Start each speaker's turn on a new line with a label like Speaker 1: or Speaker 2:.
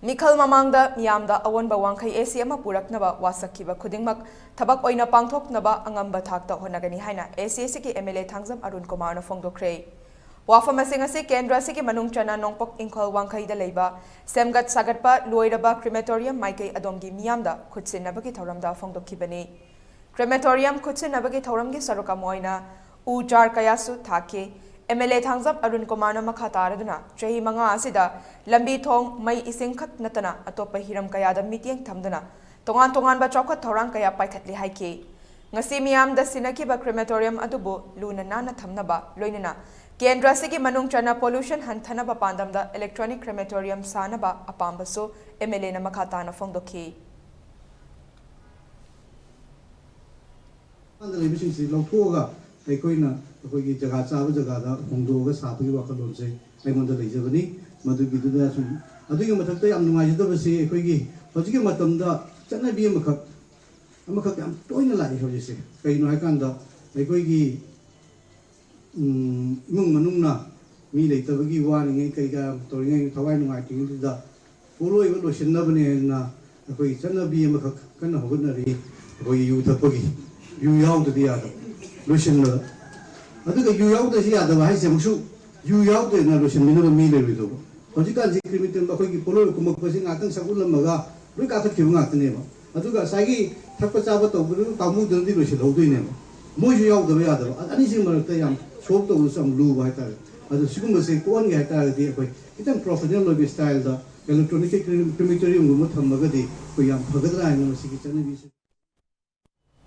Speaker 1: Meekhal mamangda meeyamda Awonba Wangkhei AC ama puraknaba washak-khiba khudingmak thabak oina pangthoknaba angamba thakta hotnagani haina AC ki MLA Thangjam Arunkumar na phongdokre. Wafam asing kendra sigi manung chana nongpok Meekhal Wangkhei da leiba semgat sagatpa loiraba crematorium maikei adomgi meeyamda khutsinabagi thoramda phongdokhibani. Crematorium khutsinabagi thoramgi saruka moina u jar kayasu thake MLA Thangjam Arunkumar na makataraduna chahi manga asida lambi thong mai ising khat natana atopa hiram kayada mitiang thamduna tongan ba chokhat thorang kaya paikhatli haike ngasi meeyamda sinakiba crematorium adubu luna nana thamnaba loinana kendra sigi manung chana pollution hanthanaba pandamda electronic crematorium sanaba apambaso MLA na makatana phongdokhi
Speaker 2: ꯑꯩꯈꯣꯏꯅ ꯑꯩꯈꯣꯏꯒꯤ ꯖꯒꯥ ꯆꯥꯕ ꯖꯒꯥꯗ ꯍꯣꯡꯗꯣꯛꯑꯒ ꯁꯥꯕꯒꯤ ꯋꯥꯈꯜꯂꯣꯟꯁꯦ ꯑꯩꯉꯣꯟꯗ ꯂꯩꯖꯕꯅꯤ ꯃꯗꯨꯒꯤꯗꯨꯗ ꯁꯨꯝ ꯑꯗꯨꯒꯤ ꯃꯊꯛꯇ ꯌꯥꯝ ꯅꯨꯡꯉꯥꯏꯖꯗꯕꯁꯤ ꯑꯩꯈꯣꯏꯒꯤ ꯍꯧꯖꯤꯛꯀꯤ ꯃꯇꯝꯗ ꯆꯠꯅꯕꯤ ꯑꯃꯈꯛ ꯌꯥꯝ ꯇꯣꯏꯅ ꯂꯥꯛꯏ ꯍꯧꯖꯤꯛꯁꯦ ꯀꯩꯅꯣ ꯍꯥꯏꯀꯥꯟꯗ ꯑꯩꯈꯣꯏꯒꯤ ꯏꯃꯨꯡ ꯃꯅꯨꯡꯅ ꯃꯤ ꯂꯩꯇꯕꯒꯤ ꯋꯥꯔꯤꯉꯩ ꯀꯩꯀꯥ ꯇꯧꯔꯤꯉꯩ ꯊꯋꯥꯏ ꯅꯨꯡꯉꯥꯏꯇ꯭ꯔꯤꯉꯩꯗꯨꯗ ꯄꯣꯠꯂꯣꯏꯕ ꯂꯣꯏꯁꯤꯟꯅꯕꯅꯦꯅ ꯑꯩꯈꯣꯏꯒꯤ ꯆꯠꯅꯕꯤ ꯑꯃꯈꯛ ꯀꯟꯅ ꯍꯧꯒꯠꯅꯔꯤ ꯑꯩꯈꯣꯏꯒꯤ ꯌꯨ ꯊꯛꯄꯒꯤ ꯌꯨ ꯌꯥꯎꯗ꯭ꯔꯗꯤ ꯌꯥꯗꯕ Lucian, I think you out the other way, you out the Lucian Minor Miller. Logical Crimitan Bakoki Polo, Kumokozing, I think Sakula Maga, look at the Kimat name. I took a Sagi, Tapasabato, Tamu, the Lucian, Odin. Moji out the other, and anything Maratayam, soap to some blue white. As the Sukum say, one guy, it's a professional style, the electronic crematorium, Mutamagadi, we are Pagada and Sikitanavis.